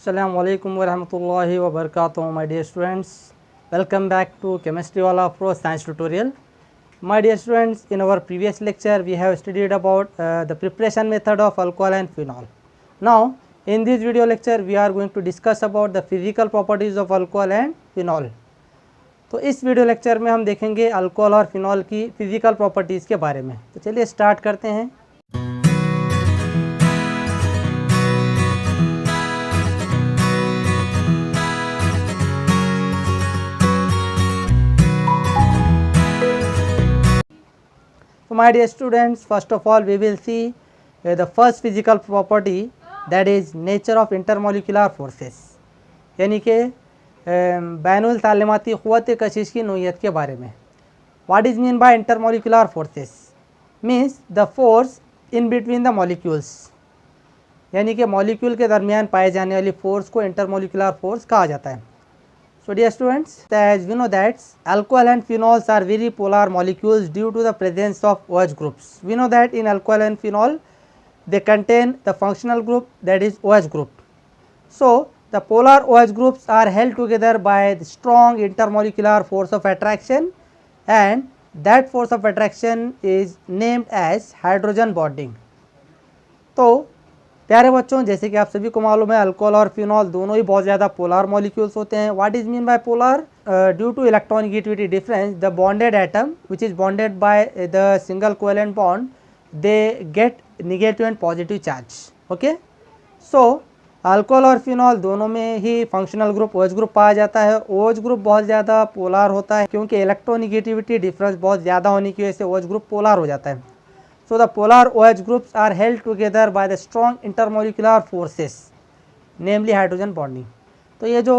Assalamu alaikum wa rahmatullahi wa barakatuh, my dear students. Welcome back to Chemistry Wala Pro Science tutorial. My dear students, in our previous lecture we have studied about the preparation method of alcohol and phenol. Now in this video lecture we are going to discuss about the physical properties of alcohol and phenol. तो इस video lecture में हम देखेंगे alcohol और phenol की physical properties के बारे में। तो चलिए स्टार्ट करते हैं। So my dear students, first of all we will see the first physical property, that is nature of intermolecular forces, यानी कि बैनुल तालिमाती क़ुव्वत कशिश की नोयत के बारे में। What is mean by intermolecular forces? Means the force in between the molecules, यानी कि molecule के दरमियान पाए जाने वाली फोर्स को इंटरमोलिकुलर फोर्स कहा जाता है। So dear students, as we know that alcohol and phenols are very polar molecules due to the presence of OH groups. We know that in alcohol and phenol they contain the functional group, that is OH group. So the polar OH groups are held together by the strong intermolecular force of attraction, and that force of attraction is named as hydrogen bonding. तो प्यारे बच्चों, जैसे कि आप सभी को मालूम है अल्कोहल और फिनॉल दोनों ही बहुत ज़्यादा पोलर मॉलिक्यूल्स होते हैं। What is mean by polar? Due to electronegativity difference the bonded atom which is bonded by the single covalent bond they get negative and positive charge. Okay, so alcohol और phenol दोनों में ही functional group OH group पाया जाता है। OH group बहुत ज़्यादा polar होता है क्योंकि इलेक्ट्रोनेगेटिविटी डिफरेंस बहुत ज़्यादा होने की वजह से OH ग्रुप पोलर हो जाता है। So the polar OH groups are held together by the strong intermolecular forces, namely hydrogen bonding. तो ये जो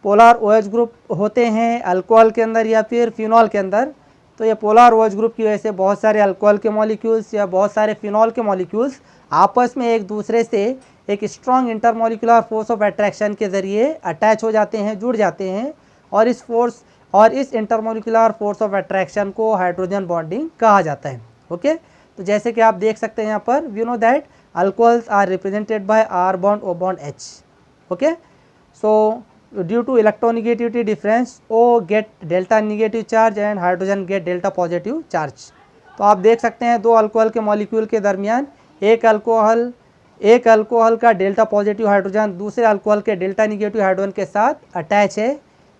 पोलर OH ग्रुप होते हैं अल्कोहल के अंदर या फिर फिनॉल के अंदर, तो ये पोलर OH ग्रुप की वजह से बहुत सारे अल्कोहल के मॉलिक्यूल्स या बहुत सारे फिनॉल के मॉलिक्यूल्स आपस में एक दूसरे से एक strong intermolecular force of attraction के ज़रिए अटैच हो जाते हैं, जुड़ जाते हैं, और इस इंटरमोलिकुलर फोर्स ऑफ अट्रैक्शन को हाइड्रोजन बॉन्डिंग कहा जाता है। ओके, तो जैसे कि आप देख सकते हैं यहाँ पर we know that alcohols are represented by R bond O bond H। Okay, so due to electronegativity difference O get delta negative charge and hydrogen get delta positive charge. तो आप देख सकते हैं दो अल्कोहल के मॉलिक्यूल के दरमियान एक अल्कोहल का डेल्टा पॉजिटिव हाइड्रोजन दूसरे अल्कोहल के डेल्टा नेगेटिव हाइड्रोजन के साथ अटैच है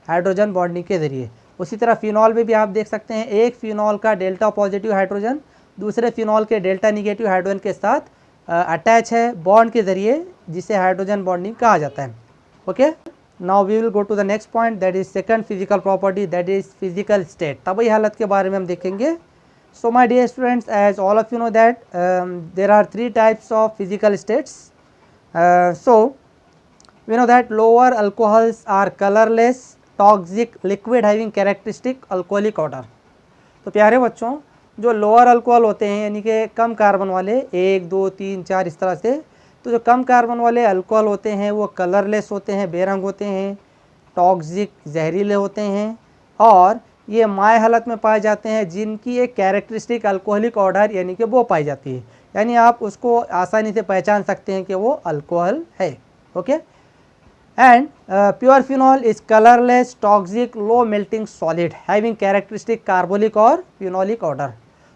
हाइड्रोजन बॉन्डिंग के ज़रिए। उसी तरह फिनॉल में भी आप देख सकते हैं एक फिनॉल का डेल्टा पॉजिटिव हाइड्रोजन दूसरे फिनॉल के डेल्टा नेगेटिव हाइड्रोजन के साथ अटैच है बॉन्ड के ज़रिए, जिसे हाइड्रोजन बॉन्डिंग कहा जाता है। Okay, now we will go to the next point, that is second physical property, that is physical state. तभी हालत के बारे में हम देखेंगे। So my dear students, as all of you know that there are 3 types of physical states. So we know that lower alcohols are colourless toxic liquid having characteristic alcoholic odour. तो प्यारे बच्चों, जो लोअर अल्कोहल होते हैं यानी कि कम carbon वाले 1, 2, 3, 4 इस तरह से, तो जो कम कार्बन वाले अल्कोहल होते हैं वो कलरलेस होते हैं, बेरंग होते हैं, टॉक्सिक जहरीले होते हैं, और ये माय हालत में पाए जाते हैं जिनकी एक कैरेक्टरिस्टिक अल्कोहलिक ऑर्डर यानी कि वो पाई जाती है, यानी आप उसको आसानी से पहचान सकते हैं कि वो अल्कोहल है। Okay, and pure phenol is colourless toxic low melting solid having characteristic carbolic और फिनोलिक ऑर्डर।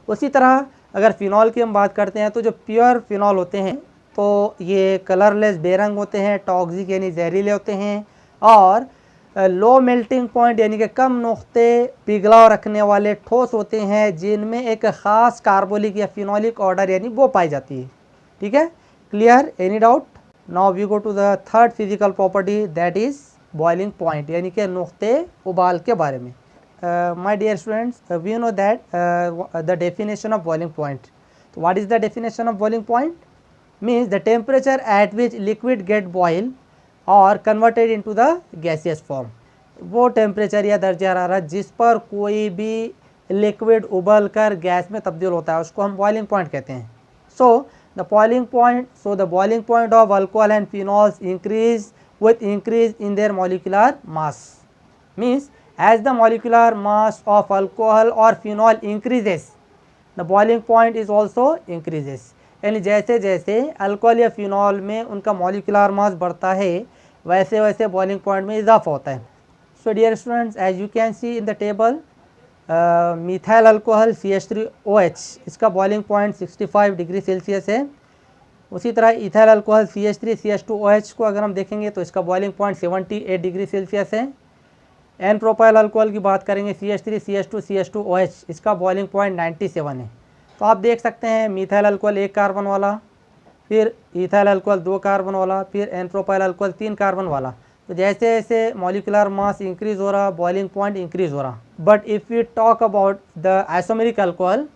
उसी तरह अगर फिनॉल की हम बात करते हैं तो जो प्योर फिनॉल होते हैं तो ये कलरलेस बेरंग होते हैं, टॉक्सिक यानी जहरीले होते हैं, और लो मेल्टिंग पॉइंट यानी कि कम नुक्ते पिघलाव रखने वाले ठोस होते हैं जिनमें एक ख़ास कार्बोलिक या फिनोलिक ऑर्डर यानी वो पाई जाती है। ठीक है, clear? Any doubt? Now we go to the third physical property, that is boiling point, यानी कि नुक्ते उबाल के बारे में। My dear students, we know that the definition of boiling point. So what is the definition of boiling point? Means the temperature at which liquid get boiled or converted into the gaseous form. वो temperature या दर्जा हरारत जिस पर कोई भी liquid उबल कर गैस में तब्दील होता है उसको हम बॉइलिंग पॉइंट कहते हैं। So the boiling point of alcohol and phenols increase in their molecular mass. Means as the molecular mass of alcohol or phenol increases, the boiling point is also increases। यानी जैसे जैसे alcohol या phenol में उनका molecular mass बढ़ता है वैसे वैसे बॉइलिंग पॉइंट में इजाफा होता है। So dear students, as you can see in the table, methyl alcohol CH3OH इसका बॉइलिंग पॉइंट 65 डिग्री सेल्सियस है। उसी तरह इथाइल अल्कोहल CH3CH2OH को अगर हम देखेंगे तो इसका बॉइलिंग पॉइंट 78 डिग्री सेल्सियस है। एन प्रोपाइल अल्कोहल की बात करेंगे CH3CH2CH2OH इसका बॉइलिंग पॉइंट 97 है। तो आप देख सकते हैं मिथाइल अल्कोहल 1 कार्बन वाला, फिर इथाइल अल्कोहल 2 कार्बन वाला, फिर एन प्रोपाइल अल्कोहल 3 कार्बन वाला। तो जैसे जैसे मॉलिक्यूलर मास इंक्रीज हो रहा, बॉइलिंग पॉइंट इंक्रीज हो रहा। But if you talk about the isomeric alcohol,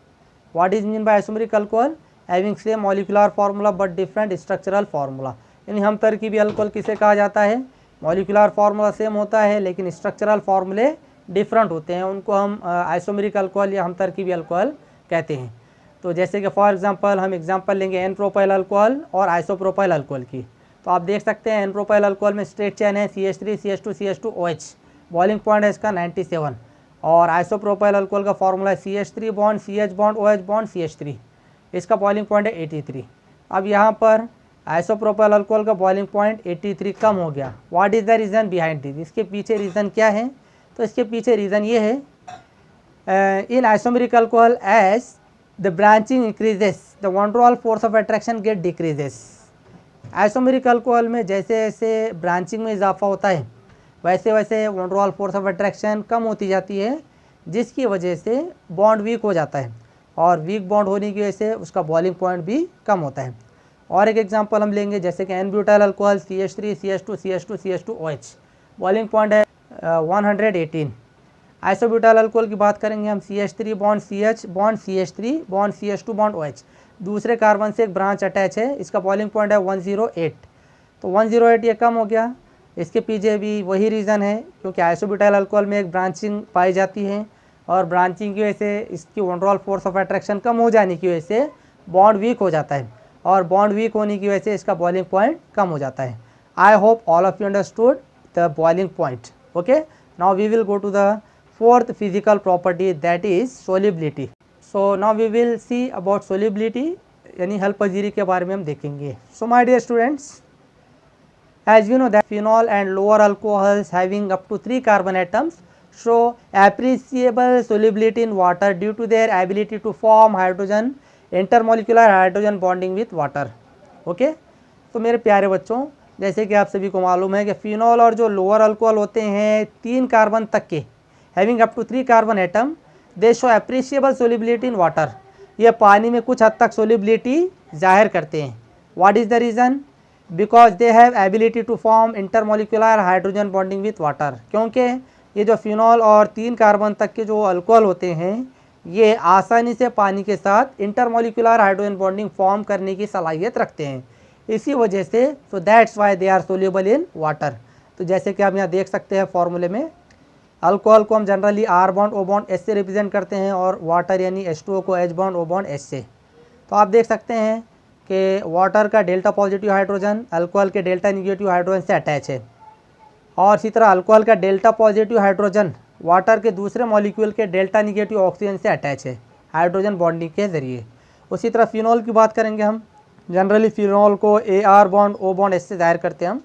what is mean bye isomeric alcohol? Having same molecular formula but different structural formula. यानी हम तरकीबी अल्कोहल किसे कहा जाता है? मॉलिक्यूलर फार्मूला सेम होता है लेकिन स्ट्रक्चरल फार्मूले डिफरेंट होते हैं, उनको हम आइसोमेरिक अल्कोहल या हम तरकीबी अल्कोहल कहते हैं। तो जैसे कि फॉर एग्जांपल हम एग्जांपल लेंगे एन प्रोपाइल अल्कोहल और आइसोप्रोपाइल अल्कोहल की। तो आप देख सकते हैं एन प्रोपाइल अल्कोहल में स्ट्रेट चेन है CH3CH2CH2OH, बॉइलिंग पॉइंट है इसका 97। और आइसोप्रोपाइल अल्कोहल का फार्मूला है CH3 bond CH bond OH bond CH3, इसका बॉइलिंग पॉइंट है 83। अब यहाँ पर आइसोप्रोपाइल अल्कोहल का बॉइलिंग पॉइंट 83 कम हो गया। What is the reason behind this? इसके पीछे रीज़न क्या है? तो इसके पीछे रीज़न ये है, in isomeric alcohol as the branching increases the van der Waals force of attraction get decreases. Isomeric alcohol में जैसे जैसे ब्रांचिंग में इजाफा होता है वैसे वैसे van der Waals force of attraction कम होती जाती है, जिसकी वजह से बॉन्ड वीक हो जाता है और वीक बॉन्ड होने की वजह से उसका बॉइलिंग पॉइंट भी कम होता है। और एक एग्जांपल हम लेंगे जैसे कि n butyl alcohol CH3CH2CH2CH2OH, boiling point है 118। आइसोब्यूटाइल अल्कोहल की बात करेंगे हम CH3 bond CH bond CH3 bond CH2 bond OH, दूसरे कार्बन से एक ब्रांच अटैच है, इसका बॉइलिंग पॉइंट है 108। तो 108 ये कम हो गया। इसके पीछे भी वही रीज़न है, क्योंकि आइसोब्यूटाइल अल्कोहल में एक ब्रांचिंग पाई जाती है और ब्रांचिंग की वजह से इसकी van der Waals force of attraction कम हो जाने की वजह से बॉन्ड वीक हो जाता है और बॉन्ड वीक होने की वजह से इसका बॉइलिंग पॉइंट कम हो जाता है। I hope all of you understood the boiling point. Okay, now we will go to the fourth physical property, that is solubility. So now we will see about solubility, यानी हल पजीरी के बारे में हम देखेंगे। So my dear students, as you know that phenol and lower alcohols having up to 3 carbon atoms show appreciable solubility in water due to their ability to form hydrogen intermolecular hydrogen bonding with water. Okay, तो मेरे प्यारे बच्चों, जैसे कि आप सभी को मालूम है कि फिनॉल और जो लोअर अल्कोहल होते हैं 3 कार्बन तक के, having up to 3 carbon atom, they show appreciable solubility in water. ये पानी में कुछ हद तक सोलिबिलिटी जाहिर करते हैं। What is the reason? Because they have ability to form intermolecular hydrogen bonding with water. क्योंकि ये जो फिनॉल और 3 कार्बन तक के जो अल्कोहल होते हैं ये आसानी से पानी के साथ इंटरमोलिकुलर हाइड्रोजन बॉन्डिंग फॉर्म करने की सलाहियत रखते हैं। इसी वजह से so that's why they are soluble in water. तो जैसे कि आप यहाँ देख सकते हैं फॉर्मूले में, अल्कोहल को हम generally R bond O bond S से रिप्रेजेंट करते हैं और वाटर यानी H2O को H bond O bond S से। तो आप देख सकते हैं कि वाटर का डेल्टा पॉजिटिव हाइड्रोजन अल्कोहल के डेल्टा निगेटिव हाइड्रोजन से अटैच है, और इसी तरह अल्कोहल का डेल्टा पॉजिटिव हाइड्रोजन वाटर के दूसरे मॉलिक्यूल के डेल्टा निगेटिव ऑक्सीजन से अटैच है हाइड्रोजन बॉन्डिंग के ज़रिए। उसी तरह फिनॉल की बात करेंगे हम, जनरली फिनॉल को AR bond O bond S से जाहिर करते हैं हम।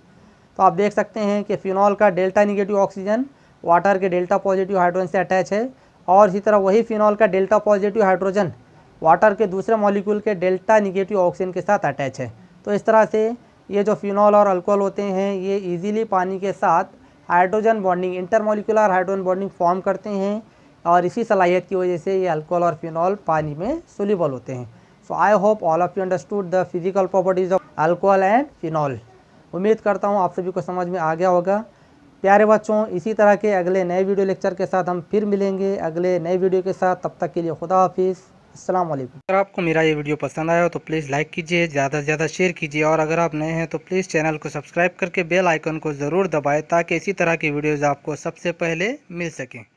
तो आप देख सकते हैं कि फिनॉल का डेल्टा निगेटिव ऑक्सीजन वाटर के डेल्टा पॉजिटिव हाइड्रोजन से अटैच है, और इसी तरह वही फिनॉल का डेल्टा पॉजिटिव हाइड्रोजन वाटर के दूसरे मॉलिक्यूल के डेल्टा निगेटिव ऑक्सीजन के साथ अटैच है। तो इस तरह से ये जो फिनॉल और अल्कोहल होते हैं ये इजीली पानी के साथ hydrogen bonding intermolecular hydrogen bonding form करते हैं, और इसी सलाहियत की वजह से ये अल्कोहल और फिनॉल पानी में सोल्यूबल होते हैं। So I hope all of you understood the physical properties of alcohol and phenol. उम्मीद करता हूँ आप सभी को समझ में आ गया होगा। प्यारे बच्चों, इसी तरह के अगले नए वीडियो लेक्चर के साथ हम फिर मिलेंगे अगले नए वीडियो के साथ। तब तक के लिए खुदा हाफिज़, अस्सलाम वालेकुम। अगर आपको मेरा ये वीडियो पसंद आया हो तो प्लीज़ लाइक कीजिए, ज़्यादा से ज़्यादा शेयर कीजिए, और अगर आप नए हैं तो प्लीज़ चैनल को सब्सक्राइब करके बेल आइकन को ज़रूर दबाएं ताकि इसी तरह की वीडियोज़ आपको सबसे पहले मिल सकें।